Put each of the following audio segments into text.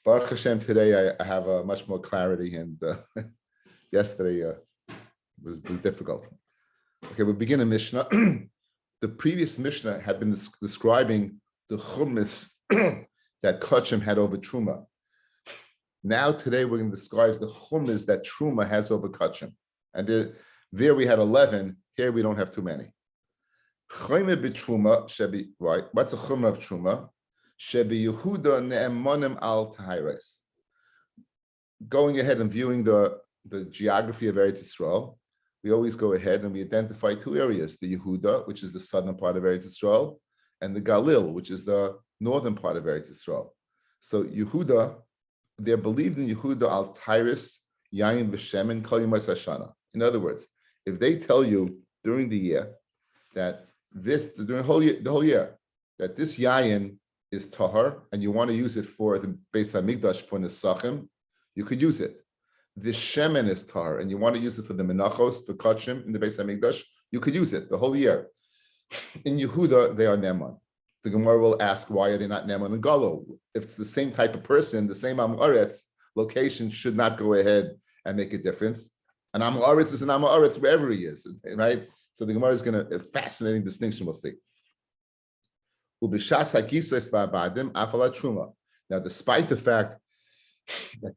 Baruch Hashem, today I have much more clarity, and yesterday was difficult. Okay, we begin a Mishnah. The previous Mishnah had been describing the chumras that Kachim had over Truma. Now today we're going to describe the chumras that Truma has over Kachim. And there we had 11. Here we don't have too many. Chayme b'Truma shebi, right? What's a chumra of Truma? Shebi Yehuda ne'emonim al tahires. Going ahead and viewing the geography of Eretz Yisrael, we always go ahead and we identify two areas: the Yehuda, which is the southern part of Eretz Yisrael, and the Galil, which is the northern part of Eretz Yisrael. So Yehuda, they're believed in Yehuda al Tyrus, Yayin v'Shemen Kol Yimos Hashana. In other words, if they tell you during the year that during the whole year, that this Yayin is tahar, and you want to use it for the Beis Hamikdash for Nesachim, you could use it. The Shemen is tahar, and you want to use it for the Menachos, for Kachim in the Beis Hamikdash, you could use it the whole year. In Yehuda, they are Neman. The Gemara will ask, why are they not Neman and Galo? If it's the same type of person, the same Am Haaretz, location should not go ahead and make a difference. And Am Haaretz is an Am Haaretz wherever he is, right? So the Gemara is going to, a fascinating distinction, we'll see. Now, despite the fact that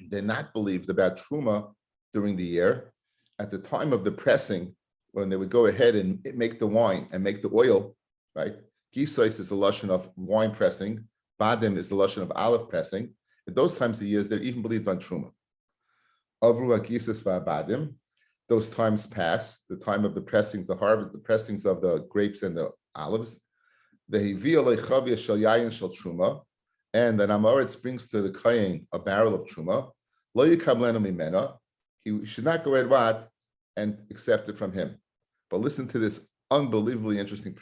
they're not believed about Truma during the year, at the time of the pressing, when they would go ahead and make the wine and make the oil, right? Gisois is the lashon of wine pressing. Badim is the lashon of olive pressing. At those times of years, they're even believed on Truma. Avru hagisos va'abadim. Those times pass. The time of the pressings, the harvest, the pressings of the grapes and the olives. The hivia lechavia shel yayin shel Truma, and then Amoritz brings to the kohen a barrel of Truma. Lo yikablenu mimena. He should not go ahead what and accept it from him. But listen to this unbelievably interesting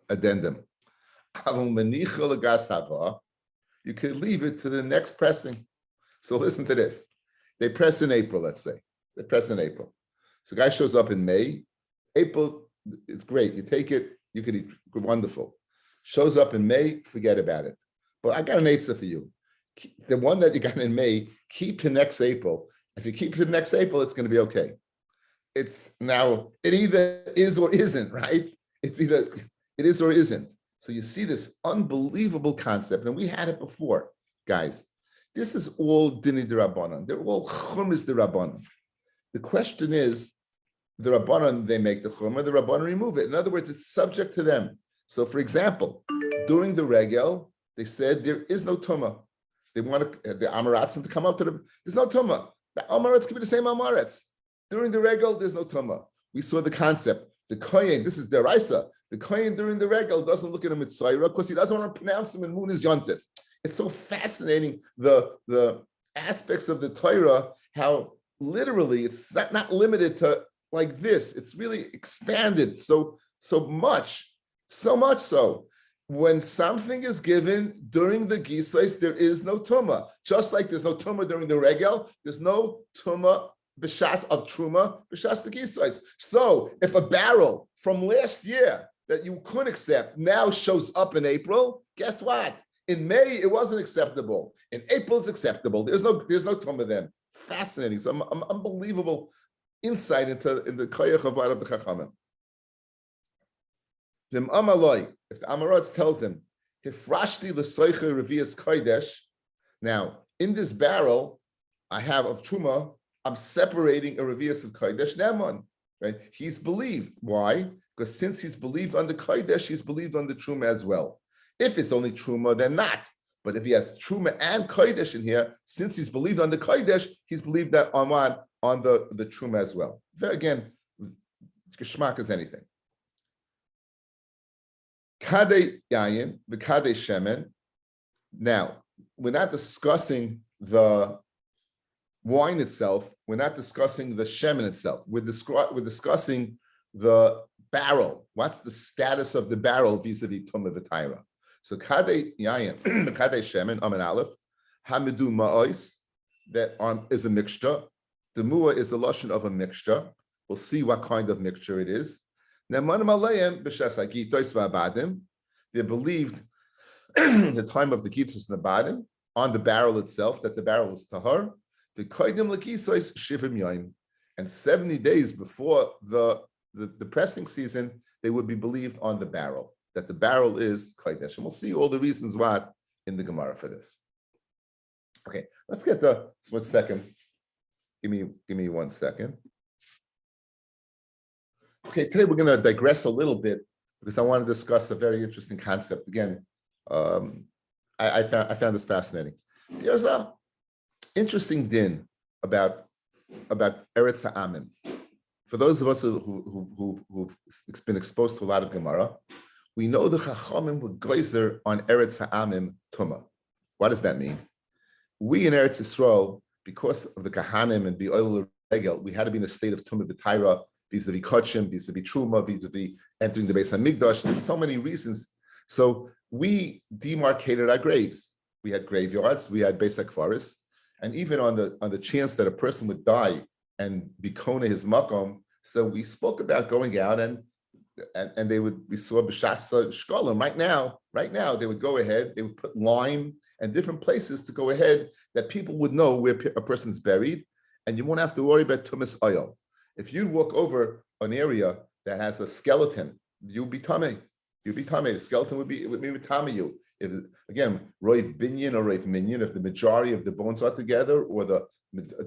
addendum. You could leave it to the next pressing. So listen to this. They press in April, let's say. They press in April. So guy shows up in May. April, it's great. You take it, you could eat, wonderful. Shows up in May, forget about it. But I got an eitzah for you. The one that you got in May, keep to next April. If you keep to next April, it's going to be okay. It's now, it either is or isn't, right? It's either it is or isn't. So you see this unbelievable concept, and we had it before, guys. This is all dini d'Rabbanan. They're all chumas d'Rabbanan. The question is, the Rabbanan, they make the chumah, the Rabbanan remove it. In other words, it's subject to them. So for example, during the regel, they said there is no tumah. They want the Amaratzim to come up to them. There's no tumah. The Amaretz can be the same Amaretz. During the regel, there's no tumah. We saw the concept. The kohen, this is deraisa. The kohen during the regel doesn't look at him at Tzayra because he doesn't want to pronounce him in Munis Yontif. It's so fascinating, the aspects of the Torah, how literally it's not limited to like this. It's really expanded so much so. When something is given during the Gisais, there is no Tumah. Just like there's no Tumah during the Regel, there's no Tumah b'shas of Truma, b'shas the Gisais. So if a barrel from last year that you couldn't accept now shows up in April, guess what? In May, it wasn't acceptable. In April, it's acceptable. There's no Tumah then. Fascinating. Some unbelievable insight in the koyach of the Chachamim. If the Amaratz tells him, Hifrashti l'soiche revias kodesh, now in this barrel I have of Truma, I'm separating a revias of kodesh neman, right? He's believed. Why? Because since he's believed on the kodesh, he's believed on the Truma as well. If it's only Truma, then not. But if he has Truma and kodesh in here, since he's believed on the kodesh, he's believed that on the Truma as well. Again, geschmack is anything. Kadei yayin, the kadei shemen. Now, we're not discussing the wine itself. We're not discussing the shemen itself. We're discussing the barrel. What's the status of the barrel vis-a-vis tumah v'tayra? So kadei yayin, kadei shemen, amen aleph, hamidu ma'ois, that is a mixture. The mu'ah is a lashon of a mixture. We'll see what kind of mixture it is. They're believed the time of the Kitzus Nabadim, on the barrel itself, that the barrel is tahar, the koidim lakisois shivim yoim, and 70 days before the pressing season, they would be believed on the barrel, that the barrel is kodesh. And we'll see all the reasons why in the Gemara for this. Okay, let's get to 1 second. Give me 1 second. Okay, today we're going to digress a little bit because I want to discuss a very interesting concept. Again, I found this fascinating. There's a interesting din about Eretz Ha'amim. For those of us who've been exposed to a lot of Gemara, we know the Chachamim were geyser on Eretz Ha'amim Tumah. What does that mean? We in Eretz Yisrael, because of the Kahanim and Bi'ol Regel, we had to be in a state of Tumah B'Taira, vis-a-vis Kachim, vis-a-vis Truma, vis-a-vis entering the Beis HaMikdash. There were so many reasons. So we demarcated our graves. We had graveyards, we had Beis HaKvaris, and even on the chance that a person would die and be kona his makom, so we spoke about going out and we saw b'shasa shkolim. Right now, they would go ahead, they would put lime and different places to go ahead that people would know where a person's buried, and you won't have to worry about tumas oil. If you walk over an area that has a skeleton, you'll be tamei. You'll be tamei. The skeleton would be tamei you. If again, roiv binyan or roiv minyan, if the majority of the bones are together, or the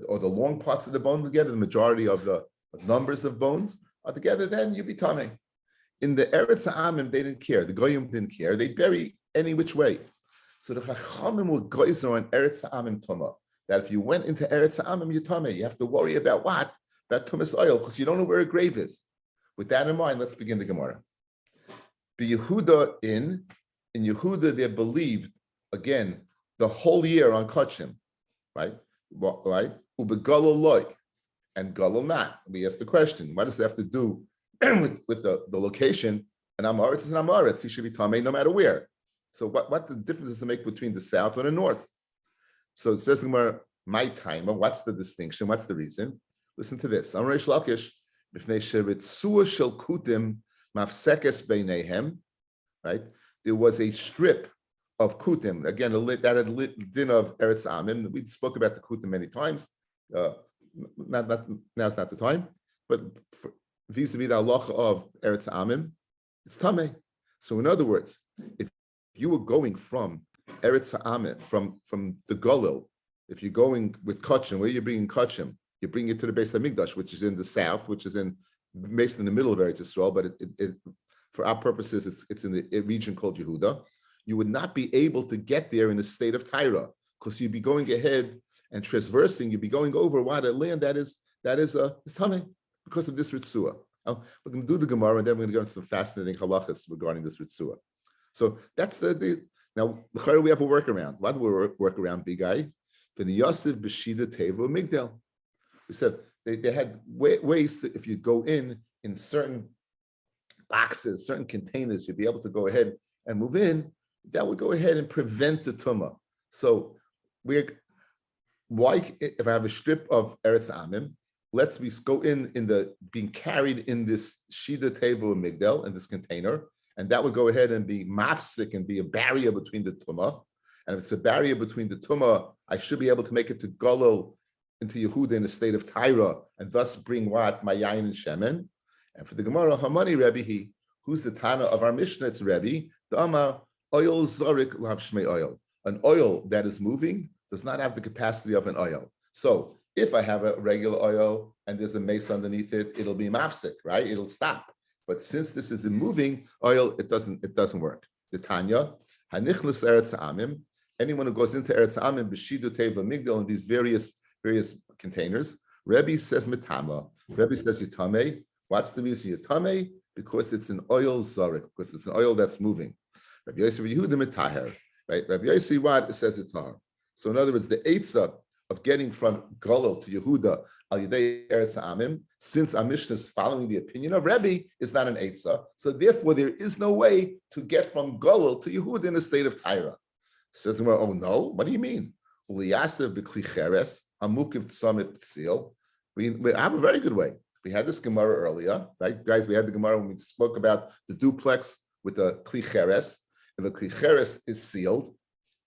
long parts of the bone together, the majority of the numbers of bones are together, then you'll be tamei. In the Eretz Ha'amim, they didn't care. The Goyim didn't care. They bury any which way. So the Chachamim were geyser on Eretz Ha'amim Tumah. That if you went into Eretz Ha'amim, you're tamei. You have to worry about what? About tumas oil, because you don't know where a grave is. With that in mind, let's begin the Gemara. Be Yehuda in Yehuda, they're believed again the whole year on Kachim, right? Right? Ubegalo loy and galo not. We ask the question: what does it have to do with the location? And Amaretz is an Amaretz. He should be tamei no matter where. So what the difference does it make between the south and the north? So it says the Gemara, my time. What's the distinction? What's the reason? Listen to this. Amrei Shlakish, b'fnei sheritzua shel kutim mafsekes beinehem. Right? There was a strip of kutim. Again, that had din of Eretz Amim. We spoke about the kutim many times. Now's not the time. But vis-a-vis the halacha of Eretz Amim, it's tamei. So in other words, if you were going from Eretz Amim, from the Golil, if you're going with Kachim, where you're bringing Kachim, you bring it to the Beis HaMikdash, which is in the south, which is based in the middle of Eretz Yisrael, but it for our purposes, it's in the region called Yehuda. You would not be able to get there in the state of Tyra, because you'd be going ahead and transversing. You'd be going over what a land that is tamei because of this ritzua. We're going to do the Gemara, and then we're going to go into some fascinating halachas regarding this ritzua. So that's now we have a workaround. What do we work around, big guy? For the Yosef B'shida Tevo Migdal. We said they had ways that if you go in certain boxes, certain containers, you'd be able to go ahead and move in. That would go ahead and prevent the tumah. So why if I have a strip of Eretz Amim, let's go in the being carried in this Shida Tevo Migdal, in this container, and that would go ahead and be mafsik and be a barrier between the tumah. And if it's a barrier between the tumah, I should be able to make it to Golol into Yehuda in the state of Tyra, and thus bring what? Mayayin and Shemen. And for the Gemara, Hamani Rebbe, who's the Tana of our Mishnah? It's Rebbe. The Amar, oil zorik lav shmei oil. An oil that is moving does not have the capacity of an oil. So if I have a regular oil and there's a mace underneath it, it'll be mafsik, right? It'll stop. But since this is a moving oil, it doesn't work. The Tanya, Hanichlis Eretz Amim, anyone who goes into Eretz Amim, B'shidu Teva Migdal, in these various containers, Rebbe says Mitama. Rebbe says Yitamei. What's the reason Yitamei? Because it's an oil zorik, because it's an oil that's moving. Rabbi Yosef Yehuda Mitaher, right? Rabbi Yosef what? It says it's tar. So in other words, the eitzah of getting from Golol to Yehuda al Yidei Eretz Amim, since our Mishnah is following the opinion of Rebbe, is not an eitzah. So therefore, there is no way to get from Golol to Yehuda in a state of Tyra. Says the Gemara, oh no, what do you mean? We have a very good way. We had this Gemara earlier, right? Guys, we had the Gemara when we spoke about the duplex with the Kli Cheres, If a klicheres is sealed,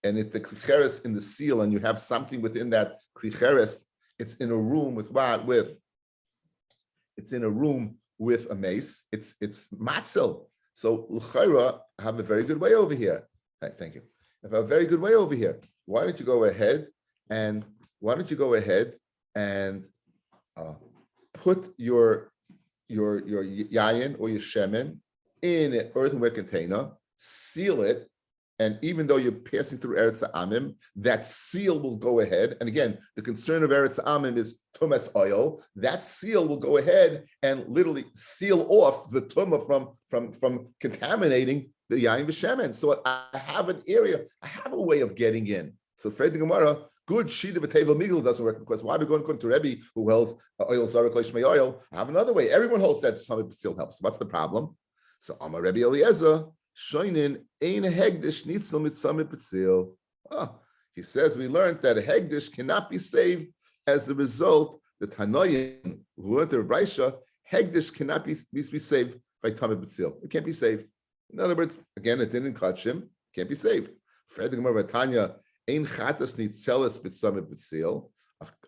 and if the klicheres in the seal, and you have something within that klicheres, it's in a room with what? It's in a room with a mace. It's matzel. So l'chayra have a very good way over here. Thank you. Have a very good way over here. Why don't you go ahead and put your yayin or your shemen in an earthenware container, seal it, and even though you're passing through Eretz Amim, that seal will go ahead. And again, the concern of Eretz Amim is tumas oil. That seal will go ahead and literally seal off the tumah from contaminating the yayin v'shemen. So I have an area, I have a way of getting in. So Fred the Gemara, good shida v'teva migdal doesn't work because why are we going according to Rabbi who held oil zarek leishmei oil? I have another way. Everyone holds that some seal helps. What's the problem? So Amar Rabbi Eliezer. Shoinin ein hegdish nitzel mitzameh b'tzil. He says we learned that a hegdish cannot be saved as a result. The Tanoim who learned the Raisha, hegdish cannot be saved by tameh b'tzil. It can't be saved. In other words, again, it didn't catch him. Can't be saved. Fred the Gemara Tanya ein chatas nitzeles mitzameh b'tzil.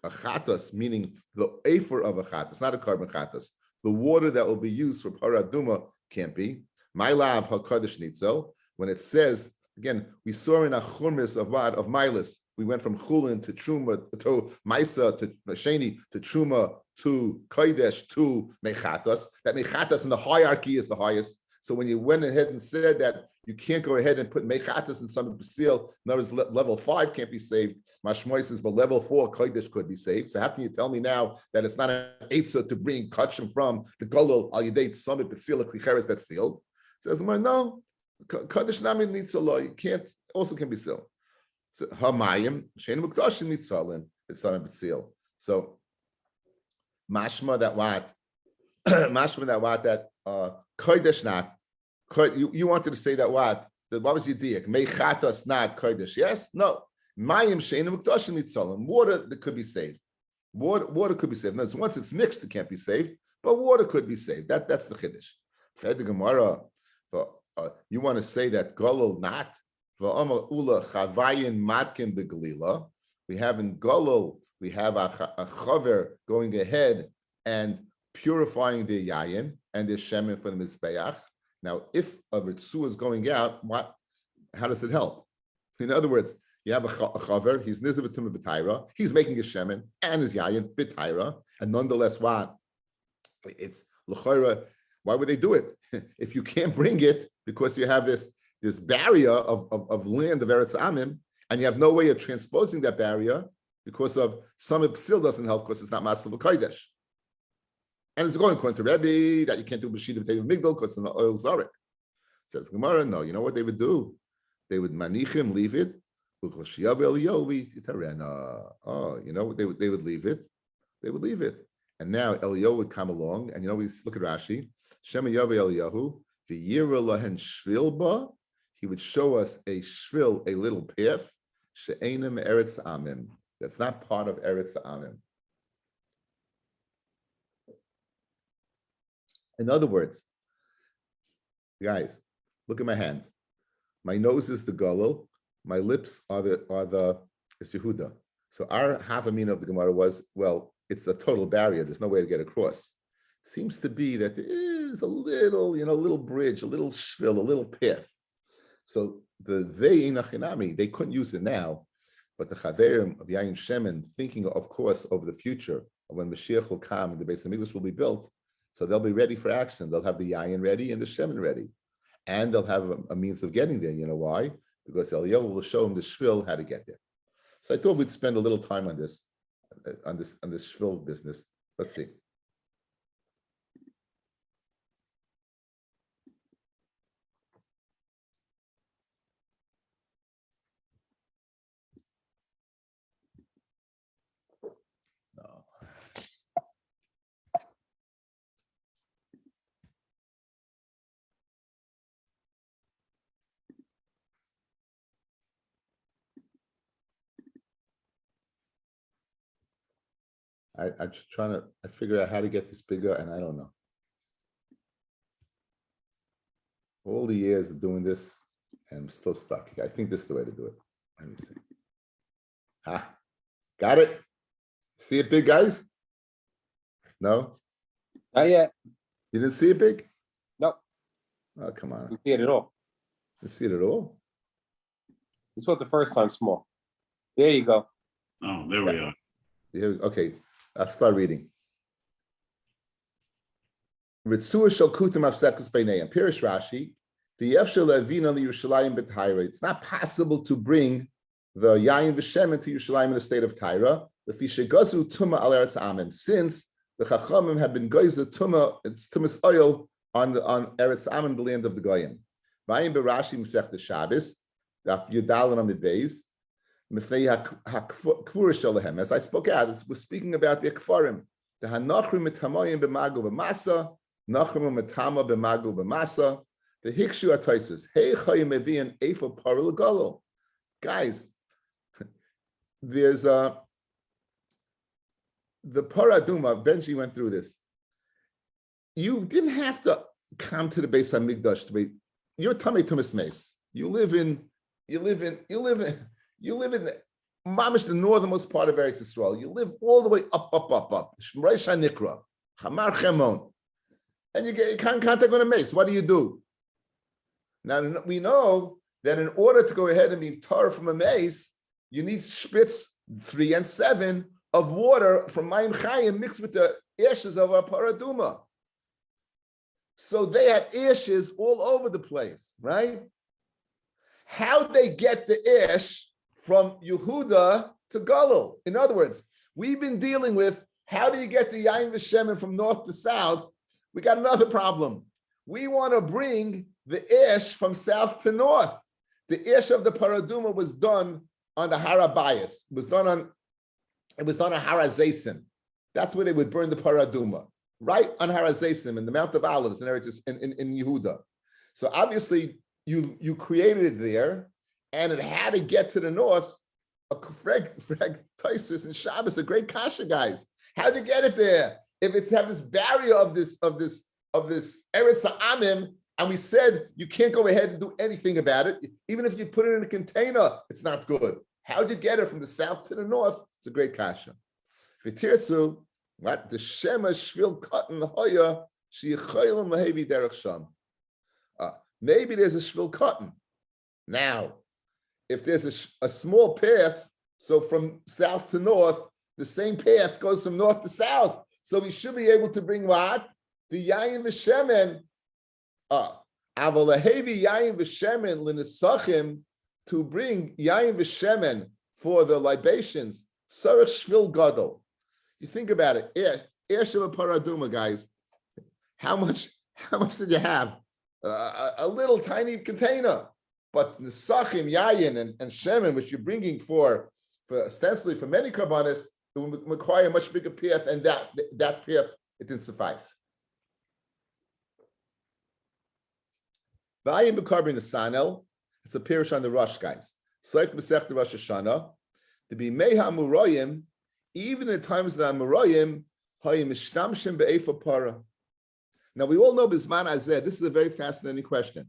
A chatas meaning the afer of a chatas, not a carbon chatas. The water that will be used for paraduma can't be. My lav hakadosh nitzel. When it says again, we saw in a churmis of what of Milas. We went from chulin to truma to maisa to sheni to truma to kodesh to mechatas. That mechatas in the hierarchy is the highest. So when you went ahead and said that you can't go ahead and put mechatas in some basil, in other words, level 5 can't be saved. Mashmoy says, but level 4 kodesh could be saved. So how can you tell me now that it's not an eitzah to bring kachim from the golol al yedei summit basil klicheres that's sealed? Says, no, Kaddish Nami needs a law. You can't, also can be sealed. So, Hamayim, Shein Mukdashim needs Salin, it's Salin B'tzil. So, Mashma that what? Mashma that what? That Kaddish not. You wanted to say that what? What was your diak? Mechatas not Kaddish. Yes? No. Mayim Shein Mukdashim needs Salin. Water that could be saved. Water could be saved. Now, once it's mixed, it can't be saved, but water could be saved. That's the Chiddush. Fred the Gemara. But you want to say that Golol not ula chavayin matkin begalila. We have in Golol, we have a chaver going ahead and purifying the yayin and the shemen from the mizbeach. Now, if a ritzu is going out, how does it help? In other words, you have a chaver, he's nizavitum b'tayra, he's making his shemen and his yayin b'tayra, and nonetheless, what? It's l'chayra. Why would they do it? If you can't bring it because you have this barrier of land of Eretz Amim, and you have no way of transposing that barrier because of some psil doesn't help because it's not Masal Kodesh. And it's going according to Rabbi that you can't do B'shid of Migdal because it's an oil zarek. Says Gemara, no, you know what they would do? They would manichim, leave it. Oh, you know, they would leave it. They would leave it. And now Eliyahu would come along, and you know, we look at Rashi. Shema Yavi Eliyahu, v'yira lahen shvilba. He would show us a shvil, a little path. She'enim Eretz Amim. That's not part of Eretz Amim. In other words, guys, look at my hand. My nose is the Golol. My lips are the Yehuda. So our half a meaning of the Gemara was, well, it's a total barrier. There's no way to get across. Seems to be that there is a little, little bridge, a little shvil, a little path. So the they couldn't use it now, but the chaverim of Yayin Shemen, thinking, of course, of the future, of when Mashiach will come and the Beis Hamikdash will be built, so they'll be ready for action. They'll have the Yayin ready and the Shemen ready, and they'll have a means of getting there. You know why? Because Eliyahu will show them the shvil how to get there. So I thought we'd spend a little time on this shvil business. Let's see. No. I'm just trying to figure out how to get this bigger, and I don't know. All the years of doing this, And I'm still stuck. I think this is the way to do it. Let me see. Got it? See it big, guys? No? Not yet. You didn't see it big? Nope. Oh, come on. You see it at all. You see it at all? You saw it the first time small. There you go. Oh, there we are. Okay, I'll start reading. Ritzua shel kutim afsekus beineim. Pirish Rashi, v'yefshel levina liyushalayim b'Tyra. It's not possible to bring the yayin v'shemen to Yerushalayim in the state of Tyra. The fishegazu tuma al eretz amim. Since the chachamim have been goyzer tuma, it's tumas oil on eretz amim, the land of the goyim. Vayim b'Rashi Masechta Shabbos, Daf Yudalin on the base. As I spoke out, we're speaking about the Akfarim. The Hanachrim Mitamoyim b'Magu b'Masa, Nachrim Mitama b'Magu b'Masa, the Hikshu Ataisus. Hey Chayim Evian Efa Parul Golo. Guys, there's the Paraduma. Benji went through this. You didn't have to come to the Beis Hamikdash to be. You're Tamei Tumas Meis. You live in Mamish, the northernmost part of Eretz Yisrael. You live all the way up. Shmrei Shanikra, Chamar Chemon. And you can't contact on a mace. What do? Now, we know that in order to go ahead and be tar from a mace, you need spitz 3 and 7 of water from Mayim Chayim mixed with the ashes of our paraduma. So they had ashes all over the place, right? How'd they get the ash from Yehuda to Galil? In other words, we've been dealing with how do you get the Yain V'Shemen from north to south? We got another problem. We want to bring the ash from south to north. The ash of the paraduma was done on the Harabayas. It was done on Harazesim. That's where they would burn the paraduma, right on Harazesim in the Mount of Olives in Yehuda. So obviously, you created it there, and it had to get to the north. A frag Taisus and Shabbos, a great kasha, guys. How'd you get it there? If it's have this barrier of this Eretz Amim, and we said you can't go ahead and do anything about it, even if you put it in a container, it's not good. How'd you get it from the south to the north? It's a great kasha. V'tirtzu, what the Shema Shvil Cotton Hoya Sheyichaylim Lahevi Derech Sham. Maybe there's a shvil cotton. Now, if there's a small path, so from south to north, the same path goes from north to south. So we should be able to bring what? The yayin v'shemen. Avalahevi yayin v'shemen l'nesachim, to bring yayin v'shemen for the libations. Sarach shvil gadol. You think about it. Esh of a paraduma, guys. How much did you have? A little tiny container, but the sachim, yayin, and shemen, which you're bringing for ostensibly for many karbanis, it will require a much bigger path, and that path, it didn't suffice. V'ayim b'karbin asanel, it's a pirish on the Rosh, guys. Seif Masech the Rosh Hashanah, to be meha amuroyim, even in times of the amuroyim, hayim ishtamshim be'efa para. Now, we all know Bisman Azeh. This is a very fascinating question.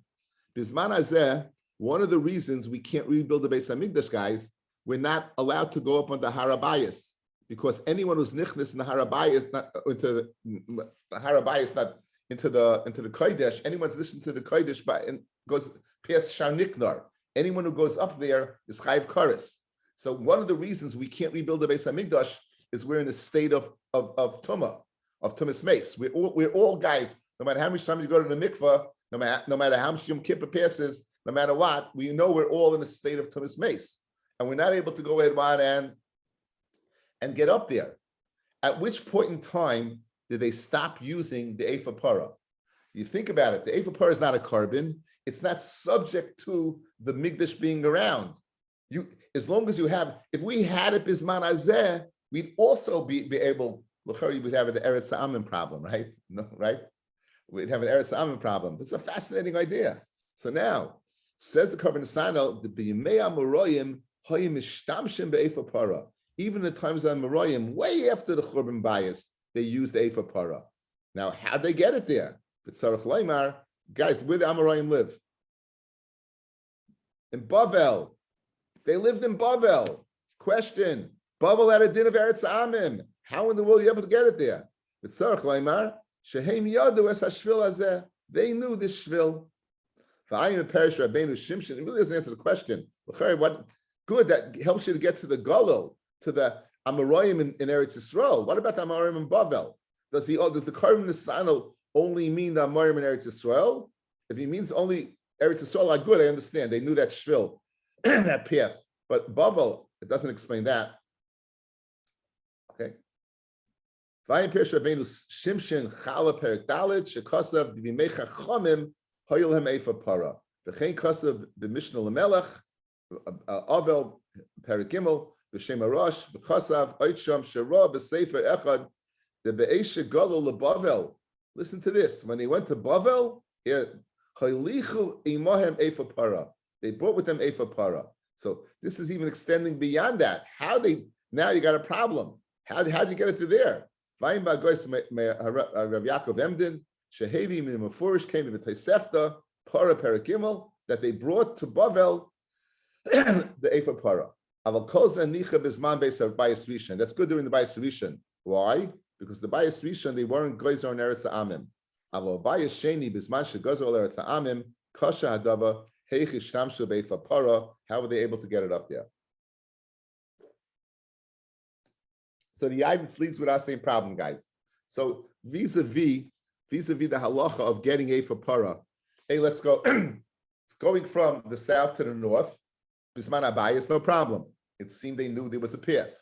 Bisman Azeh, one of the reasons we can't rebuild the Beis Hamikdash, guys, we're not allowed to go up on the Harabayas, because anyone who's nichnas in the Harabayas, not into the Harabayas, not into the Kodesh, anyone's listening to the Kodesh and goes past Sharniknar. Anyone who goes up there is Chayiv Kares. So one of the reasons we can't rebuild the Beis Hamikdash is we're in a state of Tumah, of Tumas Mace. We're all guys, no matter how many times you go to the mikvah, no matter how much Yom Kippur passes, no matter what, we know we're all in a state of Tumas Mace. And we're not able to go ahead and get up there. At which point in time did they stop using the Efa Para? You think about it, the Efa Para is not a carbon. It's not subject to the Migdash being around. As long as you have, if we had it Bisman Azeh, we'd also be able, we'd have an Eretz Amim problem, right? No, right? We'd have an Eretz Amim problem. It's a fascinating idea. So now, says the Karban Asano, the B'yimei Amoroyim Hayim Ishtamshim Be'efa Para. Even in times of Amoroyim, way after the Churban bias, they used the Efa Para. Now, how'd they get it there? But Sarach Leimar, guys, where the Amoroyim live? In Bavel. They lived in Bavel. Question. Bavel had a din of Eretz Amim. How in the world are you able to get it there? They knew this shvil. It really doesn't answer the question. What good that helps you to get to the Golil, to the Amoraim in Eretz Yisrael. What about the Amoraim in Bavel? Does the Karm Nisano only mean the Amoraim in Eretz Yisrael? If he means only Eretz Yisrael, like good, I understand. They knew that shvil, that path. But Bavel, it doesn't explain that. Okay. Vayim Perish Rabbeinu Shimshin Chala Perik Dalet Shekasav Divimecha Chomim Hoyel Hem Eifa Para. V'chein Kasav B'Mishnah L'Melech Avel Perik Gimel B'Shem Arash V'Kasav Oitsham Shera B'Sefer Echad the Be'eshe Gadol LeBavel. Listen to this. When they went to Bavel, here Chaylichu Imahem Eifa Para. They brought with them Eifa Para. So this is even extending beyond that. Now you got a problem. How did you get it through there? Rav Yaakov Emden, Shehevi Mimafurish came to the Taisefta, Para Perakimel, that they brought to Bavel the Ephah Para. Aval Kolza Nicha Bisman Beis Bayis Rishon. That's good during the Bayis Rishon. Why? Because the Bayis Rishon, they weren't Goizer and Eretz Amim. Aval Bayis Sheni Bisman Shegozer Eretz Amim, Kasha Hadava, Heichish Shamshu Be'ephah Para. How were they able to get it up there? So the Yavitz leads with our same problem, guys. So vis-a-vis the halacha of getting a for para. Hey, let's go. Going from the south to the north, Bisman Abayis, no problem. It seemed they knew there was a path.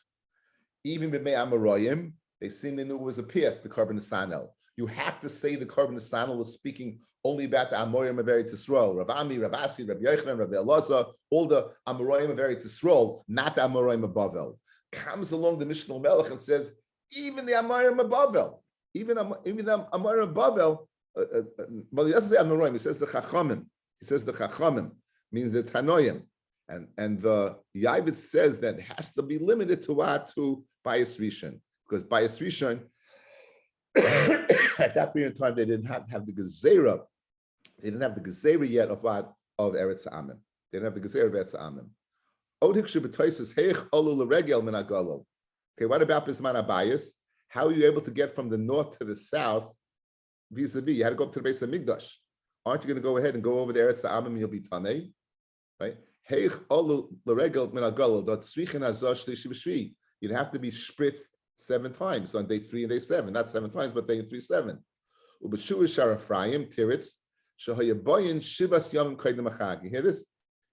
Even with Amoraim, they seemed they knew it was a path, the Karban Nesanel. You have to say the Karban Nesanel was speaking only about the Amoraim of Eretz Yisrael. Rav Ami, Rav Asi, Rav Yochanan, Rav Elazar, all the Amoraim of Eretz Yisrael, not the Amoraim of Bavel. Comes along the Mishnah Melech and says, even the Amoraim of Bavel, even the Amoraim of Bavel, well, he doesn't say Amoraim, he says the Chachamim. He says the Chachamim means the Tanoim. And the Yavitz says that it has to be limited to what? To Bayis Rishon. Because Bayis Rishon, at that period of time, they didn't have the Gezerah. They didn't have the Gezerah yet of what? Of Eretz Amim. They didn't have the Gezerah of Eretz Amim. Okay, what about Bisman Abayis? How are you able to get from the north to the south vis-a-vis? You had to go up to the base of Migdash. Aren't you going to go ahead and go over there at Sa'amim and you'll be Tamei? Right? You'd have to be spritzed 7 times on day 3 and day 7. Not 7 times, but day 3, 7. You hear this?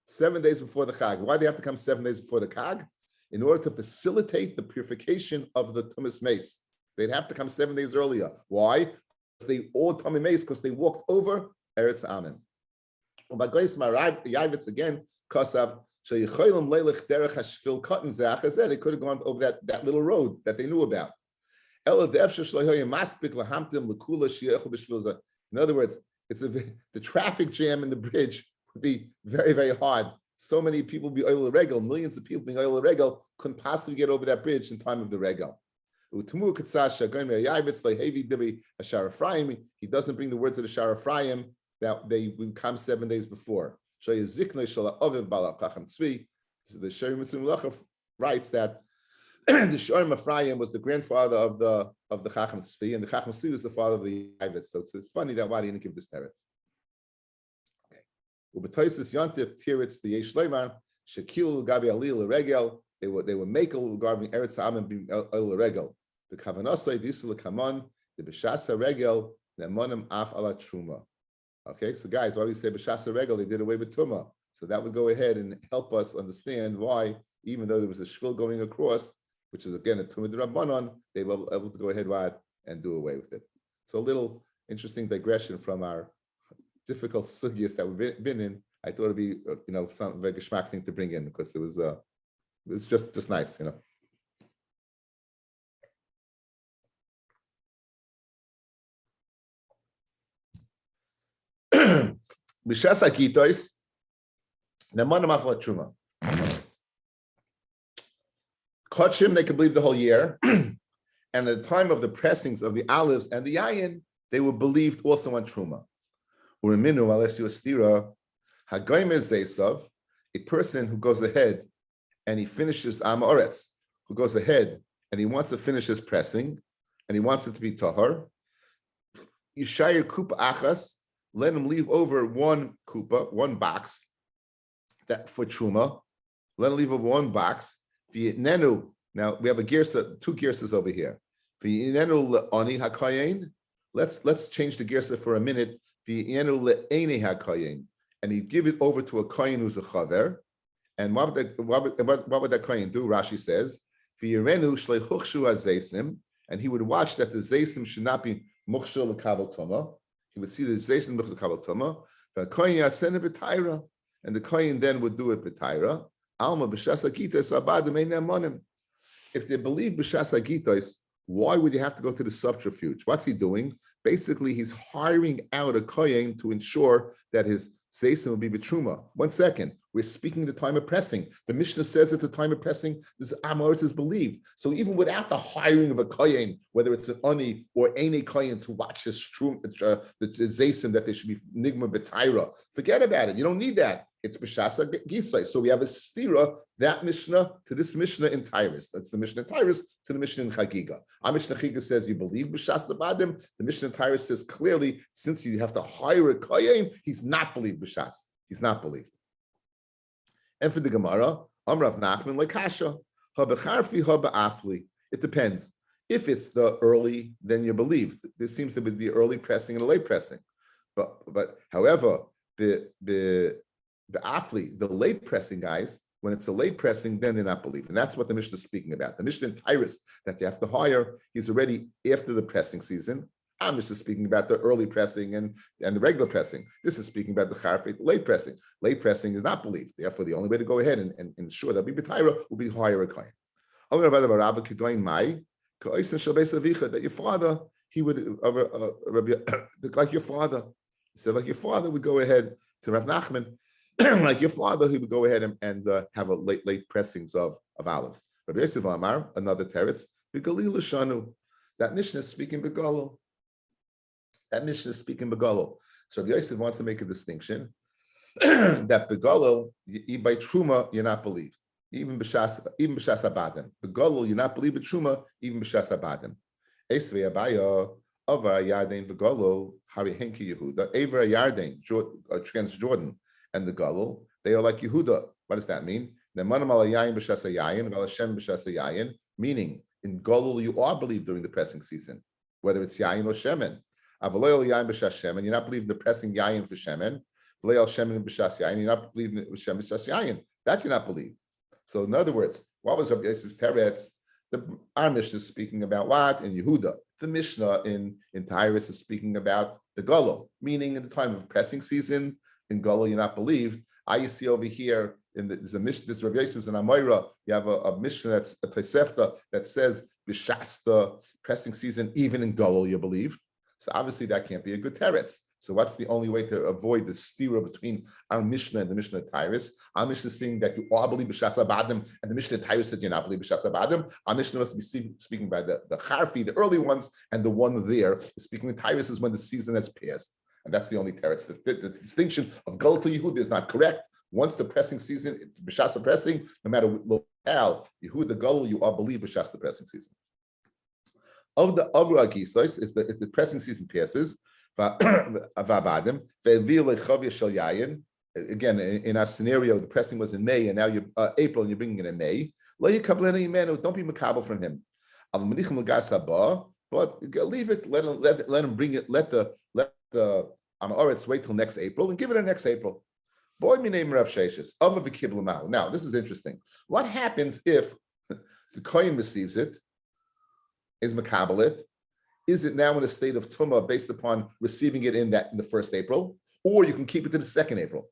7 days before the Chag. Why do they have to come 7 days before the Chag? In order to facilitate the purification of the Tumas Mace. They'd have to come 7 days earlier. Why? Because they all Tumas Mace because they walked over Eretz Amim. Yavitz again, Kosav, they could have gone over that little road that they knew about. In other words, the traffic jam in the bridge would be very, very hard. So many people be oil regal, millions of people being oil regal couldn't possibly get over that bridge in time of the regal. He doesn't bring the words of the Shar Ephraim that they would come 7 days before. So the Shem writes that the Shar Ephraim was the grandfather of the Chacham Tzvi, and the Chacham Tzvi was the father of the Yavitz. So it's funny that why he didn't give this teretz. Ubetoisus Yontif Tiritz the Yesh Leiman Shekil Gabi Ali Regel. They were makel regarding Eretz Amim being El Regel. The Kavanasai Disul Kaman the B'Shasa Regel Nemonim Af Ala Truma. Okay, so guys, why do you say B'Shasa Regel? They did away with Tuma. So that would go ahead and help us understand why, even though there was a shvil going across, which is again a Tumah D'Rabbanan, they were able to go ahead and do away with it. So a little interesting digression from our difficult sugyas that we've been in. I thought it'd be some very geschmack thing to bring in because it was just nice, B'shas hakitois, nemanam achla truma. Kodshim, they could believe the whole year, and at the time of the pressings of the olives and the yayin, they were believed also on truma. Uriminu, unless you astira, hagoyim zesav, a person who goes ahead and he finishes Amoretz, who goes ahead and he wants to finish his pressing, and he wants it to be tahar, Yishayir kupa achas, let him leave over one kupa, one box, that for truma. Let him leave over one box. V'yitnenu. Now we have a girsa, two girsas over here. V'yitnenu le'ani hakayin. Let's change the girsa for a minute. V'yitnenu le'eni hakayin, and he give it over to a kohen who's a chaver. And what would that kohen do? Rashi says, V'yirenu shleichuchshu hazesim, and he would watch that the zaysim should not be muchshel l'kabel toma. He would see the zaysim muchshel l'kabel toma. V'kohen yasene b'tayra, and the kohen then would do it b'tayra. Alma b'shas hagitos abadim ein ne'amonim. If they believe b'shas hagitos, why would you have to go to the subterfuge? What's he doing? Basically, he's hiring out a kohen to ensure that his zaysim will be b'truma. 1 second. We're speaking the time of pressing. The Mishnah says at the time of pressing, this Amoritz is believed. So even without the hiring of a kohen, whether it's an ani or any kohen to watch this the zaysim that they should be nigma b'tayra, forget about it. You don't need that. It's b'shasa gisai. So we have a stira, that Mishnah to this Mishnah in Tyrus. That's the Mishnah in Tyrus to the Mishnah in Chagigah. Our Mishnah Chagigah says you believe b'shas the badim. The Mishnah in Tyrus says clearly, since you have to hire a kohen, he's not believed b'shas. He's not believed. And for the Gemara, Amrav Nachman lekasha habecharfi habeafli. It depends. If it's the early, then you believe. There seems to be early pressing and a late pressing. But however, the afli, the late pressing guys, when it's a late pressing, then they're not believing. And that's what the Mishnah is speaking about. The Mishnah in Tyrus that you have to hire, he's already after the pressing season. I'm just speaking about the early pressing and the regular pressing. This is speaking about the charfi, the late pressing. Late pressing is not believed. Therefore, the only way to go ahead and ensure that we b'tayra will be hire a kohen. That your father, he would like your father. He said, like your father would go ahead to Rav Nachman, like your father, he would go ahead and have a late pressings of olives. Rabbi Yosef Amar, another teretz, b'galil shanu. That Mishnah is speaking b'galil. That Mishnah is speaking Begalo. So Rabbi Yosef wants to make a distinction that Begalo, by Truma, you're not believed. Even B'shas Abadim. Begalo, you're not believed, but Truma, even B'shas Abadim. Esvei Abaya, Avar Yarden Begalo, Hari Henki Yehuda, Avar Yarden, Trans-Jordan, and the Galo, they are like Yehuda. What does that mean? Nemanam al Yayin B'shas Yayin, Gal Hashem B'shas Yayin, meaning in Galo you are believed during the pressing season, whether it's Yayin or Shemen. You're not believing the pressing yayin for shemen. You're not believing it with shemen b'shas yayin. That you not believe. So in other words, what was Rabbi Yosef's teretz? Our Mishnah is speaking about what in Yehuda. The Mishnah in Tyrus is speaking about the Golo, meaning in the time of pressing season in Golo you're not believed. You see over here in there's a Mishnah. This Rabbi Yosef's in Amoira. You have a Mishnah that's a Tosefta that says b'shas the pressing season even in Golo you believe. So obviously that can't be a good teretz. So what's the only way to avoid the stira between our Mishnah and the Mishnah of Tyrus? Our Mishnah is saying that you all believe b'shas abadim, and the Mishnah of Tyrus said you're not believe b'shas abadim. Our Mishnah must be speaking by the charfi, the early ones, and the one there is speaking of Tyrus is when the season has passed. And that's the only teretz. The distinction of Gol to Yehuda is not correct. Once the pressing season, b'shas pressing, no matter locale, Yehuda Gol, you all believe b'shas the pressing season. Of the Avra Gisos, if the pressing season passes, again, in our scenario, the pressing was in May, and now you're April, and you're bringing it in May. Don't be makabel from him. But leave it. Let him bring it. Let the Amoritz wait till next April and give it a next April. Boy, me name Rav Sheshes. Now, this is interesting. What happens if the kohen receives it? Is makabel it? Is it now in a state of tumah based upon receiving it in the first April, or you can keep it to the second April?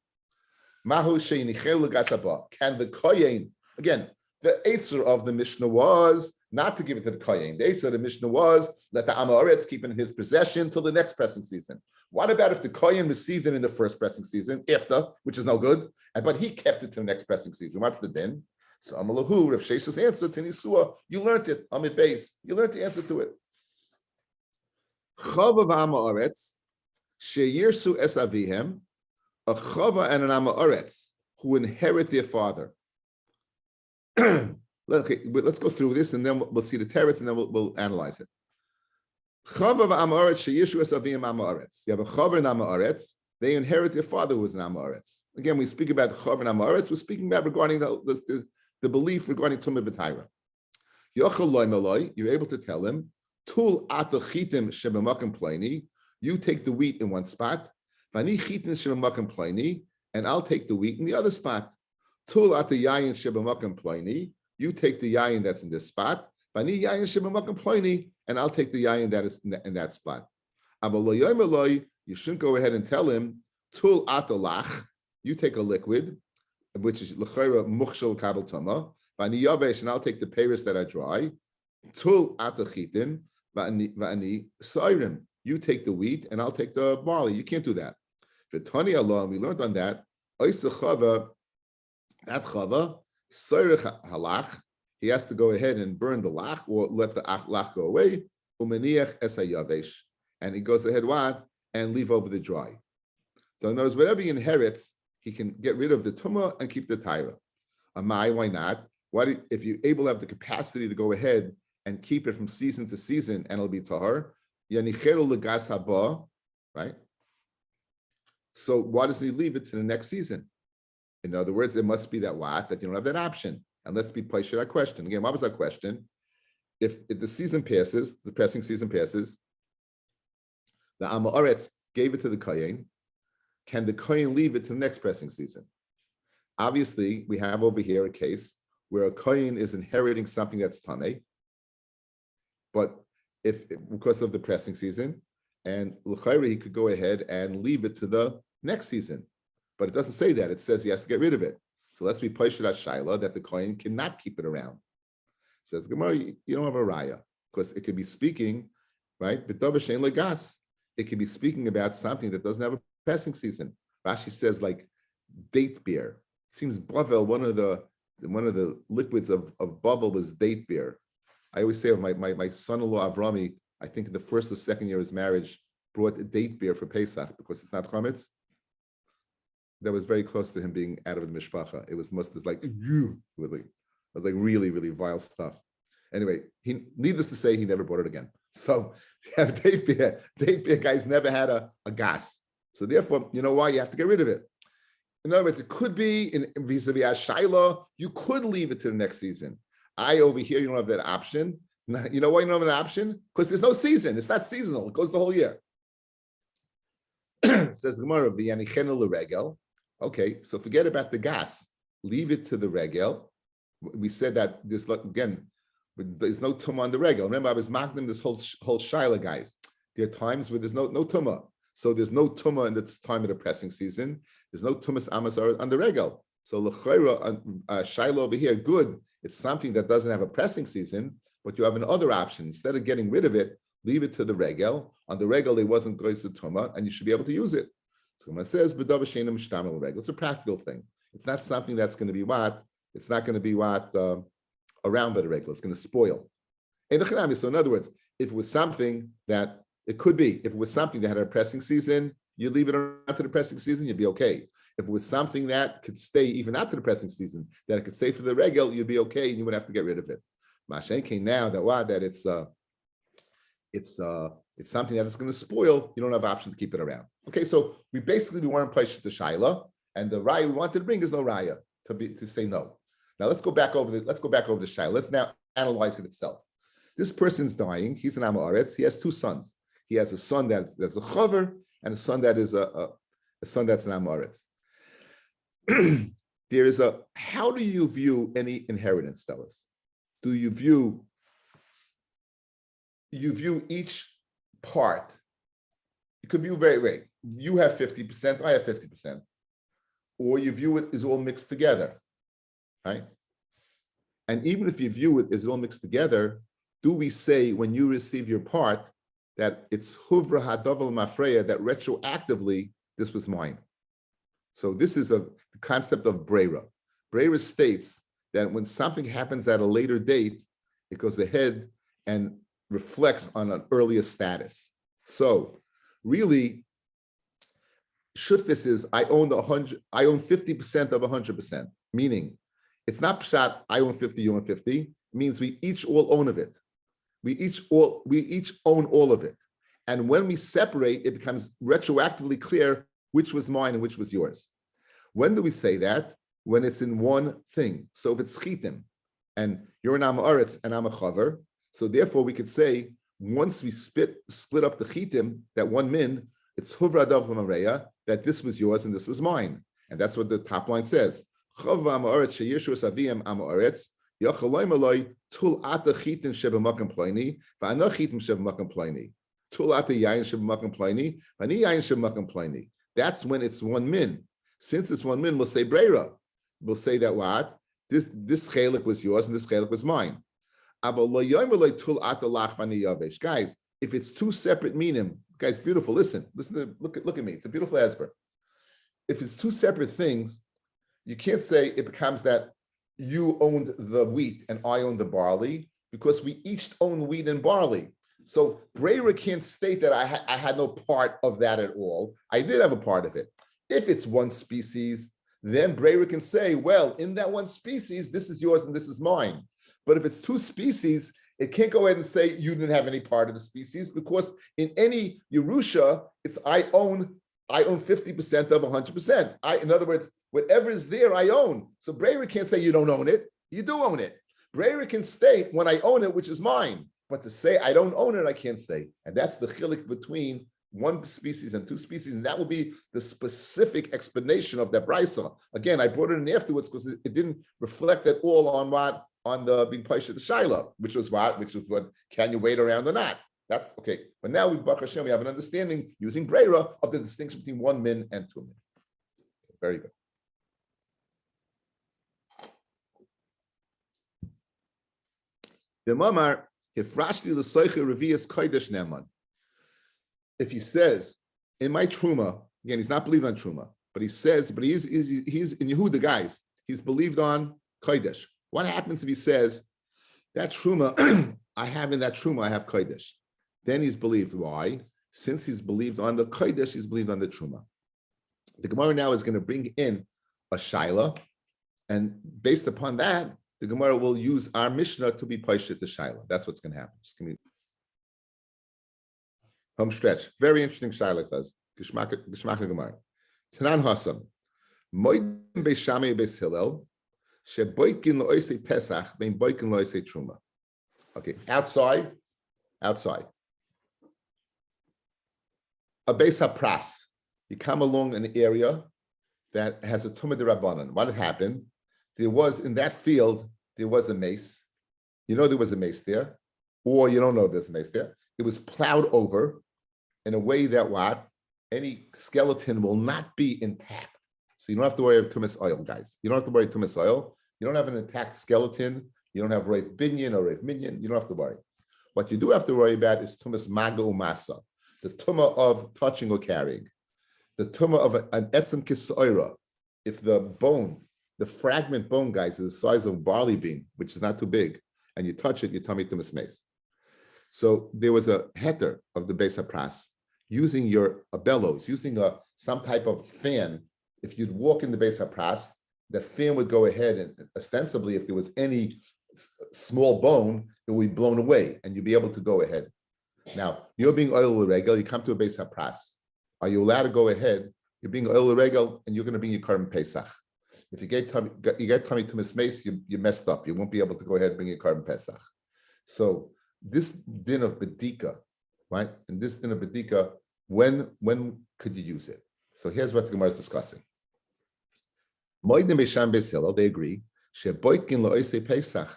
Mahu sheinichelu gasaba. Can the kohen again? The Eitzer of the Mishnah was not to give it to the kohen. The Eitzer of the Mishnah was let the Amoritz keep it in his possession till the next pressing season. What about if the kohen received it in the first pressing season, ifta, which is no good, but he kept it to the next pressing season? What's the din? So Amalahu, Rav Sheshes answer to Nisua, you learned it, Amid Beis. You learned the answer to it. Chava v'Amoritz, sheyirsu es avihem, a chava and an Amoritz, who inherit their father. Okay, let's go through this and then we'll see the teretz and then we'll analyze it. Chava v'amaretz sheyishuas avim amaretz. You have a chava and amaretz. They inherit their father who was an amaretz. Again, we speak about chava and amaretz. We're speaking about regarding the belief regarding tumah v'tayra. Yochel loy maloi. You're able to tell him tul atochitim shebemakim pleni. You take the wheat in one spot. Vani chitin shebemakim pleni, and I'll take the wheat in the other spot. Tul atayayin shebemakim pleni. You take the yayin that's in this spot. Vani yayin shebemakim pleni, and I'll take the yayin that is in that spot. You shouldn't go ahead and tell him, tul atalach, you take a liquid, which is l'chayra mukhshal kabel tama, vani yavesh, and I'll take the peiros that are dry. Tul atachitin, vani sairim, you take the wheat, and I'll take the barley. You can't do that. V'tani Allah, we learned on that, oisa chava, that chava, sairich halach, he has to go ahead and burn the lach or let the lach go away. Umeniach es hayavesh, and he goes ahead what and leave over the dry. So in other words, whatever he inherits, he can get rid of the tumah and keep the taira. Amai, why not? Why if you're able to have the capacity to go ahead and keep it from season to season and it'll be tahar? Yanicheru legas haba, right? So why doesn't he leave it to the next season? In other words, it must be that you don't have that option. And let's be patient. That question again. What was that question? If the season passes, the pressing season passes, the Amaretz gave it to the Kohen. Can the Kohen leave it to the next pressing season? Obviously, we have over here a case where a Kohen is inheriting something that's Taneh, but if because of the pressing season, and l'chayra he could go ahead and leave it to the next season, but it doesn't say that. It says he has to get rid of it. So let's be Paishat Shaila that the Kohen cannot keep it around. It says Gemara, you don't have a raya because it could be speaking, right? B'davash ein legas. It could be speaking about something that doesn't have a pressing season. Rashi says like date beer. It seems Bavel, one of the liquids of Bavel was date beer. I always say of my son-in-law Avrami, I think in the first or second year of his marriage, brought a date beer for Pesach because it's not chametz. That was very close to him being out of the mishpacha. It was like really, really vile stuff. Anyway, needless to say, he never bought it again. So you have date beer. Date beer guys never had a gas. So therefore, you know why? You have to get rid of it. In other words, it could be in vis-a-vis Shaila, you could leave it to the next season. Over here, you don't have that option. You know why you don't have an option? Because there's no season. It's not seasonal. It goes the whole year. Says Gemara, v'yanichenu l'regel. Okay, so forget about the gas. Leave it to the regel. We said that there's no tumah on the regel. Remember, I was marking this whole shaila, guys. There are times where there's no tumah. So there's no tumah in the time of the pressing season. There's no tumas amasar on the regel. So l'chayra shaila over here, good. It's something that doesn't have a pressing season, but you have another option. Instead of getting rid of it, leave it to the regel. On the regel, it wasn't going to tumah, and you should be able to use it. So when it says it's a practical thing. It's not something that's going to be what. It's not going to be what around by the regel. It's going to spoil. So in other words, if it was something that it could be, if it was something that had a pressing season, you leave it after the pressing season, you'd be okay. If it was something that could stay even after the pressing season, that it could stay for the regel, you'd be okay, and you would have to get rid of it. Mashenke now that it's something that is going to spoil, you don't have option to keep it around. Okay, so we weren't placed the shaila, and the raya we wanted to bring is no raya to say no. Now let's go back over the shaila. Let's now analyze it itself. This person's dying. He's an Amaretz. He has two sons. He has a son that's a chaver and a son that is a son that's an Amaretz. There is how do you view any inheritance, fellas? Do you view each part? You could view very. You have 50%, I have 50%. Or you view it as all mixed together, right? And even if you view it as all mixed together, do we say when you receive your part that it's huvra hadavel mafreya, that retroactively this was mine? So this is the concept of brera. Brera states that when something happens at a later date, it goes ahead and reflects on an earlier status. So really, Shutfis is I own 50% of 100%, meaning it's not pshat, I own 50, you own 50. It means we each all own of it. We each own all of it. And when we separate, it becomes retroactively clear which was mine and which was yours. When do we say that? When it's in one thing. So if it's chitim, and you're an Amaretz and I'm a chaver, so therefore we could say once we split up the chitim, that one min, it's huvra adav l'mareya, that this was yours and this was mine, and that's what the top line says. Chava Amaretz sheyishu saviyam Amaretz yachaloi maloi tul ata chitim shebemakam ploini va'ana chitim shebemakam ploini tul ata yayin shebemakam ploini va'ani yayin shebemakam ploini. That's when it's one min. Since it's one min, we'll say breira. We'll say that what? This chelik was yours and this chelik was mine. Guys, if it's two separate minim, guys, beautiful. Listen, look at me. It's a beautiful asper. If it's two separate things, you can't say it becomes that you owned the wheat and I owned the barley, because we each own wheat and barley. So breira can't state that I had no part of that at all. I did have a part of it. If it's one species, then breira can say, well, in that one species, this is yours and this is mine. But if it's two species, it can't go ahead and say you didn't have any part of the species, because in any Yerusha, it's I own 50% of 100%. In other words, whatever is there, I own. So breira can't say you don't own it. You do own it. Breira can state when I own it, which is mine. But to say I don't own it, I can't say. And that's the chilik between one species and two species, and that will be the specific explanation of that brisa. Again, I brought it in afterwards because it didn't reflect at all on the being placed at the shaila, which was what can you wait around or not? That's okay. But now Baruch Hashem, we have an understanding using breira of the distinction between one min and two min. Very good. The mamar hifrashti l'soiche revius kodesh neman. If he says in my truma, again, he's not believed on truma, but he says, but he's in Yehuda, guys, he's believed on kodesh. What happens if he says that truma I have in that truma I have kodesh? Then he's believed. Why? Since he's believed on the kodesh, he's believed on the truma. The Gemara now is going to bring in a shaila, and based upon that, the Gemara will use our Mishnah to be paishet the shaila. That's what's going to happen. Just give me home stretch. Very interesting shaila does. Geshmak Gemara. Tanan Hasam. Moedim Beishame Beis Hillel. Sheboikin lo'osei Pesach bein boikin lo'osei Truma. Okay, outside. A Beis HaPras. You come along an area that has a Tumah D'Rabbanan. What had happened? There was in that field, there was a mace. You know there was a mace there, or you don't know there's a mace there. It was plowed over in a way that what? Any skeleton will not be intact. So you don't have to worry about tumas oil, guys. You don't have to worry about tumas oil. You don't have an intact skeleton. You don't have reif binyan or reif minyan. You don't have to worry. What you do have to worry about is tumas maga umasa, the tumah of touching or carrying, the tumah of an etzem kisoira. If the bone, the fragment bone, guys, is the size of a barley bean, which is not too big, and you touch it, you tummy tumas mace. So there was a heter of the Beis HaPras using a bellows, using some type of fan. If you'd walk in the Beis HaPras, the fan would go ahead and ostensibly, if there was any small bone, it would be blown away and you'd be able to go ahead. Now, you're being oil regel, you come to a Beis HaPras. Are you allowed to go ahead? You're being oil regel and you're going to bring your Karban Pesach. If you get tummy tumas mace, you messed up. You won't be able to go ahead and bring your Karban Pesach. So this din of bedika, right? And this din of bedika, when could you use it? So here's what the Gemara is discussing. Moedim Beisham Beis Hillel, they agree. Sheboikin lo'osei Pesach.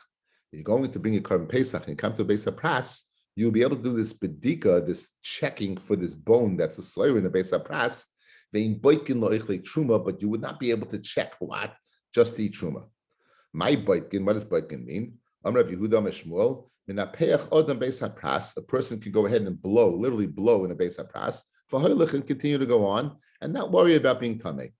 You're going to bring your Karban Pesach and come to a Beis HaPras, you'll be able to do this bedika, this checking for this bone that's a soyer in a Beis HaPras. Vein boikin lo'ichlei truma, but you would not be able to check what? Just the truma. My boikin, what does boikin mean? Amrav Yehuda Meshmuel. A person can go ahead and blow, literally blow in a Beis HaPras, and continue to go on and not worry about being tamei.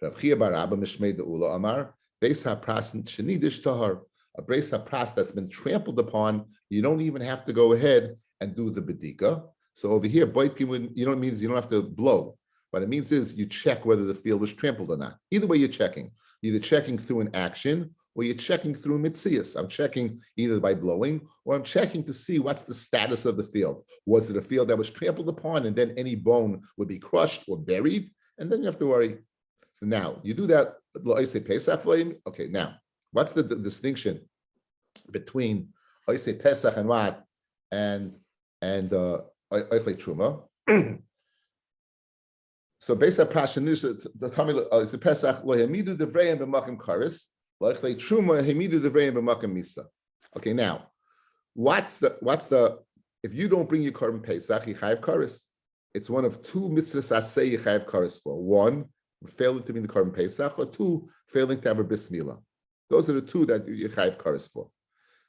Rav Chia bar Abba Mishmei De'ula Amar, Beis HaPras shenidish tahar, a Beis HaPras that's been trampled upon, you don't even have to go ahead and do the bedika. So over here, boitkin, means you don't have to blow. What it means is you check whether the field was trampled or not. Either way, you're checking. Either checking through an action or you're checking through mitzias. I'm checking either by blowing or I'm checking to see what's the status of the field. Was it a field that was trampled upon and then any bone would be crushed or buried? And then you have to worry. So now you do that. Okay, now what's the distinction between Oisei Pesach and what and Oichle Truma? So based on Pashan, the Tamil is a Pesach lo yamidu devreim b'makom karis, lo Oichle Truma yamidu devreim b'makom misa. Okay, now what's the if you don't bring your korban Pesach, you chayav karis. It's one of two mitzvahs asay you chayav karis for. One, failing to bring the korban Pesach, or two, failing to have a bris milah. Those are the two that you chayav karis for.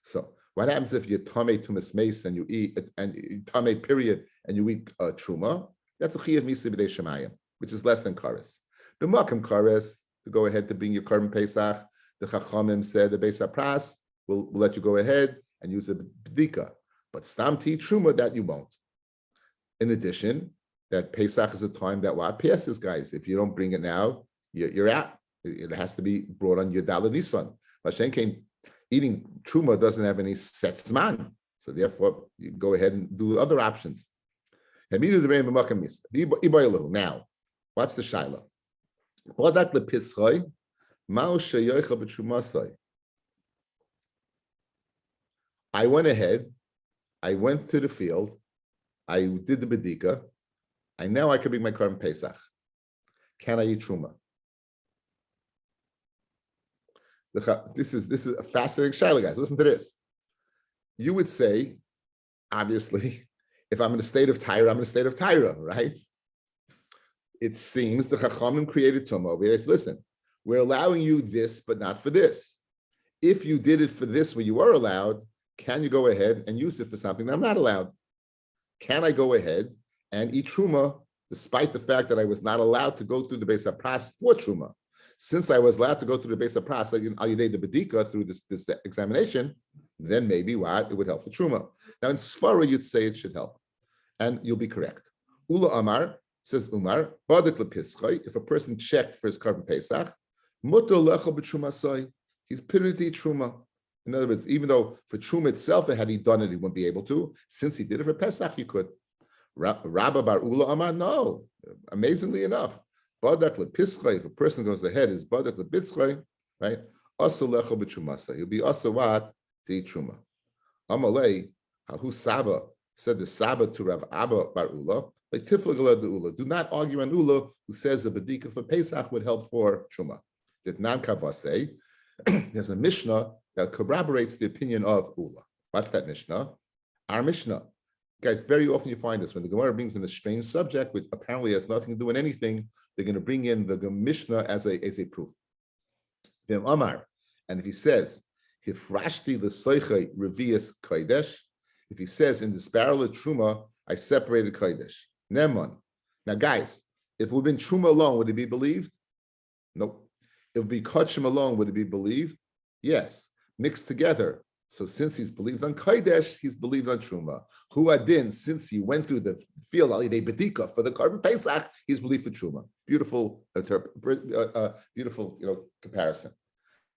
So what happens if you're tamei tumas meis and you eat and tamei period and you eat truma? That's a chiyav misa b'dei shemayim, which is less than kares. B'makom kares, to go ahead to bring your korban Pesach, the chachamim said the beis hapras will let you go ahead and use a b'dika, but stam ti truma that you won't. In addition, that Pesach is a time that what passes, guys. If you don't bring it now, you're out. It has to be brought on your Daled Nisan. Hashem came. Eating truma doesn't have any set zman, so therefore you go ahead and do other options. Now, what's the shaila? I went ahead, I went to the field, I did the bedika, and now I can bring my korban Pesach. Can I eat truma? This is a fascinating shaila, guys. Listen to this. You would say, obviously, if I'm in a state of Tyra, I'm in a state of Tyra, right? It seems the Chachamim created Tumah. They say, listen, we're allowing you this, but not for this. If you did it for this where you are allowed, can you go ahead and use it for something that I'm not allowed? Can I go ahead and eat Truma, despite the fact that I was not allowed to go through the Beis HaPras for Truma? Since I was allowed to go through the Beis HaPras, Al Yidei the Bedika, through this examination, then maybe what? It would help for Truma. Now in Sfara, you'd say it should help. And you'll be correct. Ula Amar, says Umar, Badik lepischoi, if a person checked for his korban Pesach, mutter lecha b'truma soy, he's permitted to eat Truma. In other words, even though for Truma itself, had he done it, he wouldn't be able to. Since he did it for Pesach, he could. Rabba bar Ula Amar, no. Amazingly enough, Badak lepischoi, if a person goes ahead, is Badak lepischoi, right? Asa lecha b'truma soy, he'll be asa what? To eat Truma. Amalei, Hahu Saba, said the Saba to Rav Abba bar Ula, like Tifla de Ula. Do not argue on Ula, who says the Bedika for Pesach would help for Truma. Did non Kavase, there's a Mishnah that corroborates the opinion of Ula. What's that Mishnah? Our Mishnah. Guys, very often you find this when the Gemara brings in a strange subject, which apparently has nothing to do with anything, they're going to bring in the Mishnah as a proof. Amar, and if he says, Hifrashti the Soiche Revius Kodesh, if he says in this barrel of Truma, I separated Kodesh. Neman. Now, guys, if it would have been Truma alone, would it be believed? Nope. If it would be Kachim alone, would it be believed? Yes. Mixed together. So since he's believed on Kodesh, he's believed on Truma. Huadin, since he went through the field, Alidei Bedika, for the korban Pesach, he's believed for Truma. Beautiful, beautiful, comparison.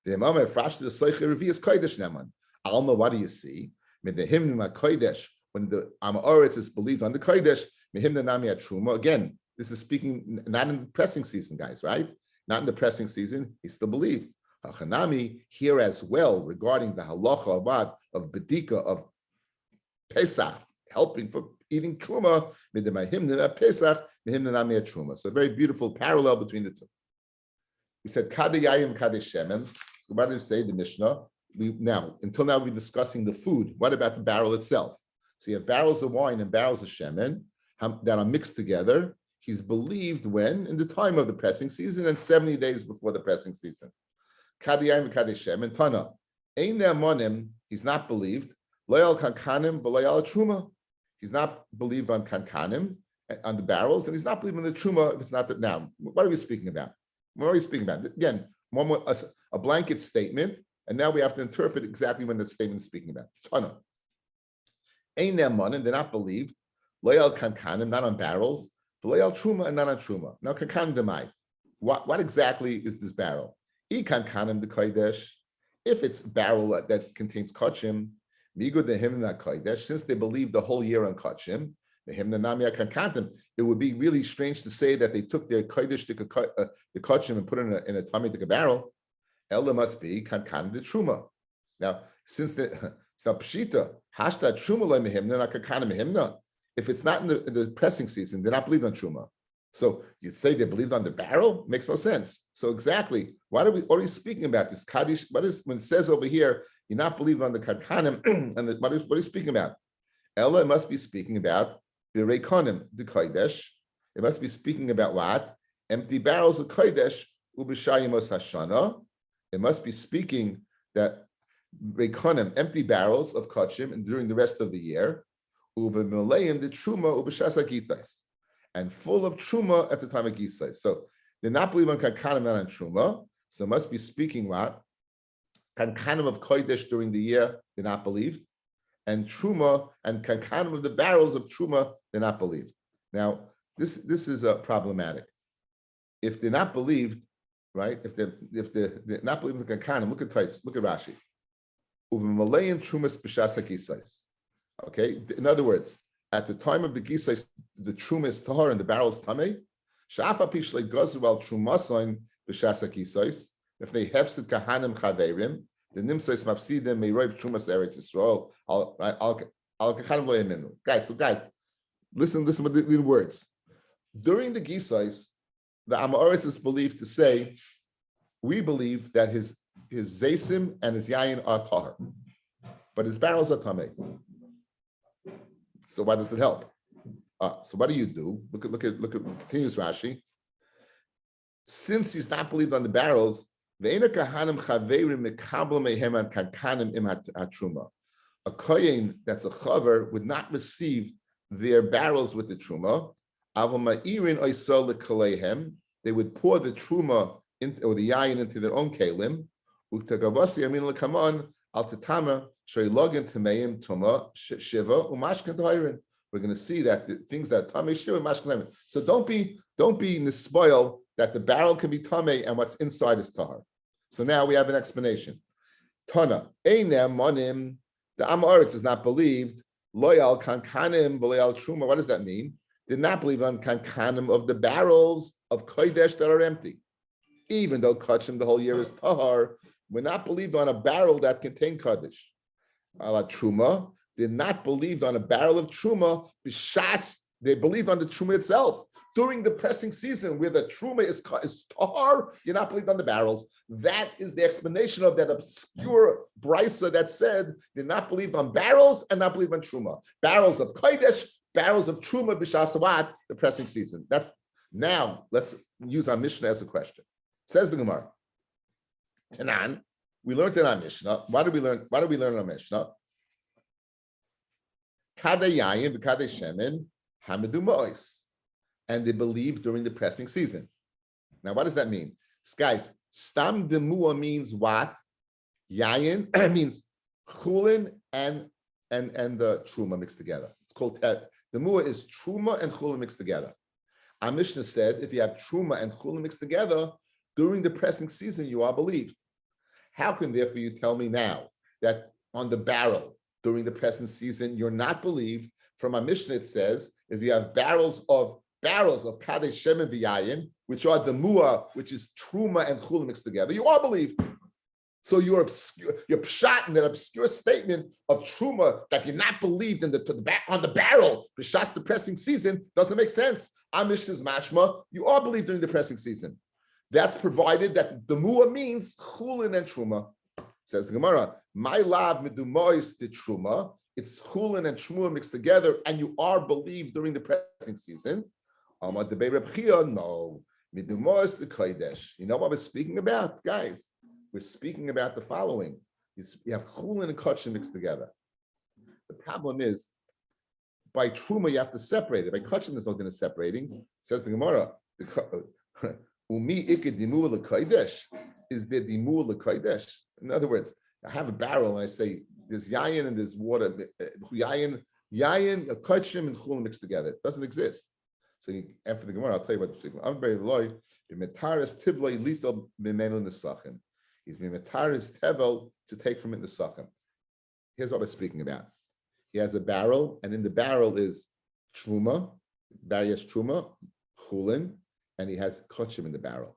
The Imam Frashti the Soiche Revius Kodesh Neman. Alma, what do you see? When the Amaretz is believed on the Kodesh, Truma. Again, this is speaking not in the pressing season, guys, right? Not in the pressing season, he's still believed. Hachanami, here as well, regarding the halacha of Bedika, of Pesach, helping for eating Truma, Truma. So a very beautiful parallel between the two. We said Kadayayim Kadesh Shemen. What did we say, the Mishnah? Until now, we're discussing the food. What about the barrel itself? So you have barrels of wine and barrels of shemen that are mixed together. He's believed when? In the time of the pressing season and 70 days before the pressing season. Kadiyayim Kadesh Shemen Tana. Ein Ne'amanim, he's not believed. Loyal Kankanim v'loyal Truma. He's not believed on Kankanim, on the barrels, and he's not believed on the Truma if it's not that. Now, what are we speaking about? What are we speaking about? Again, a blanket statement. And now we have to interpret exactly when that statement is speaking about. Tana. Ein Ne'amanim, they're not believed. Loyal Kankanim, not on barrels. V'loyal truma and not on truma. Now, kankan demai. What exactly is this barrel? Ikan kanim the kodesh. If it's barrel that contains kachim, migu the himna kodesh. Since they believe the whole year on kachim, the himna namia kankantim. It would be really strange to say that they took their kodesh the kachim and put it in a tummy to a barrel. Ella must be kankan the truma. Now, since it's not pshita, hashta truma loy mehimna not kankan mehimna. If it's not in the pressing season, they're not believed on truma. So you'd say they believed on the barrel? Makes no sense. So exactly, what are we speaking about? This kaddish, what is when it says over here, you're not believed on the kadkanim, and what are you speaking about? Ella must be speaking about the reikonim, the kodesh. It must be speaking about what? Empty barrels of kodesh, ubishayimos hashana. It must be speaking that reikonim, empty barrels of kachim, and during the rest of the year, uvemelayim the truma ubishasa gitais. And full of truma at the time of Gisai. So they're not believing on kankanim and on truma. So it must be speaking what? Kankanim of kodesh during the year, they're not believed. And truma and kankanim of the barrels of truma, they're not believed. Now, this is problematic. If they're not believed, right? If they're not believing the kankanim, look at Rashi. Uvimalayan trumas b'shasa Gisais. Okay, in other words, at the time of the gisais, the truma is tahar and the barrel is tamei. Shafa pishlei gozuel trumasoin b'shasa gisais. If they hefsid kahanim chaverim, the nimsais mafsidim meiroiv trumas eretz Yisrael. Al kahanim lo yeminu. Guys, listen with the words. During the gisais, the Amoritz is believed to say, we believe that his zaysim and his yayin are tahar, but his barrels are tamei. So why does it help? So what do you do? Look at continues Rashi. Since he's not believed on the barrels, a kohen that's a chaver would not receive their barrels with the truma. They would pour the truma or the yayin into their own kelim. We're going to see that the things that Tamei Shiva Mashkalim. So don't be nispoil that the barrel can be Tamei and what's inside is Tahar. So now we have an explanation. Tana, Einem Monim, the Amoritz is not believed. Loyal Kankanim, Loyal Truma. What does that mean? Did not believe on Kankanim of the barrels of Kodesh that are empty. Even though Kachim the whole year is Tahar, we're not believed on a barrel that contained Kodesh. Ala Truma did not believe on a barrel of Truma. B'shas, they believed on the Truma itself. During the pressing season where the Truma is tahar, you're not believed on the barrels. That is the explanation of that obscure brisa that said they're not believed on barrels and not believed on Truma. Barrels of Kodesh, barrels of Truma, b'shas what? The pressing season. That's now, let's use our Mishnah as a question. Says the Gemara. Tanan, we learned in our Mishnah. Why do we learn in our Mishnah? Kadei yayin v'kadei shemen hamidu mois, and they believe during the pressing season. Now, what does that mean, guys? Stam demua means what? Yayin means chulin and the truma mixed together. It's called demua is truma and chulin mixed together. Our Mishnah said if you have truma and chulin mixed together during the pressing season, you are believed. How can therefore you tell me now that on the barrel during the present season you're not believed? From our Mishnah it says if you have barrels of kadesh shem and v'yayin, which are the muah, which is truma and chula mixed together, you are believed. So you're pshat in that obscure statement of truma that you're not believed in on the barrel. B'shas the pressing season doesn't make sense. Our Mishnah's mashma, you are believed during the pressing season. That's provided that the muah means chulin and truma. Says the Gemara, my lab midumois the truma. It's chulin and truma mixed together, and you are believed during the pressing season. No, midumois the kodesh. You know what we're speaking about, guys? We're speaking about the following: you have chulin and kachim mixed together. The problem is, by truma you have to separate it. By kachim there's no din of separating. Says the Gemara, Umi iked dimur l'kodesh, is there dimur l'kodesh? In other words, I have a barrel and I say there's yayin and there's water, yayin, kachim and chulin mixed together. It doesn't exist. So after the Gemara, I'll tell you what the particular. I'm very loy. Metaris tivloi lito mimenu nesachim. He's been metaris tevel to take from it nesachim. Here's what we're speaking about. He has a barrel, and in the barrel is truma, various truma, chulin, and he has kachim in the barrel.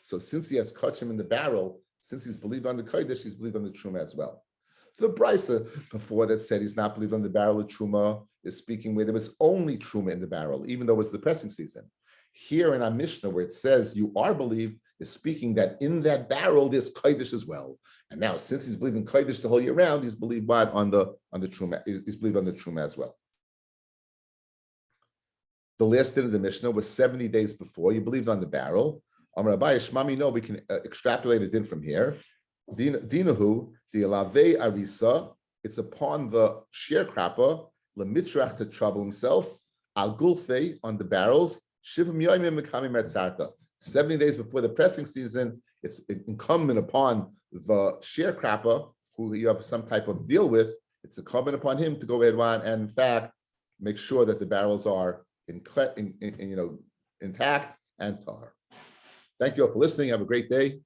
So since he has kachim in the barrel, since he's believed on the kodesh, he's believed on the truma as well. So the brisa before that said he's not believed on the barrel of truma is speaking where there was only truma in the barrel, even though it was the pressing season. Here in our Mishnah, where it says you are believed, is speaking that in that barrel there's kodesh as well. And now, since he's believing kodesh the whole year round, he's believed what on the truma. He's believed on the truma as well. The last din of the Mishnah was 70 days before. You believed on the barrel. Rabbi Shmami, no, we can extrapolate a din from here. Dinahu, the alave arisa, it's upon the sharecropper, lemitrach to trouble himself, al gulfe on the barrels, shivim yoimim mekamim etzarta. 70 days before the pressing season, it's incumbent upon the sharecropper, who you have some type of deal with, it's incumbent upon him to go ahead and in fact make sure that the barrels are intact and tar. Thank you all for listening. Have a great day.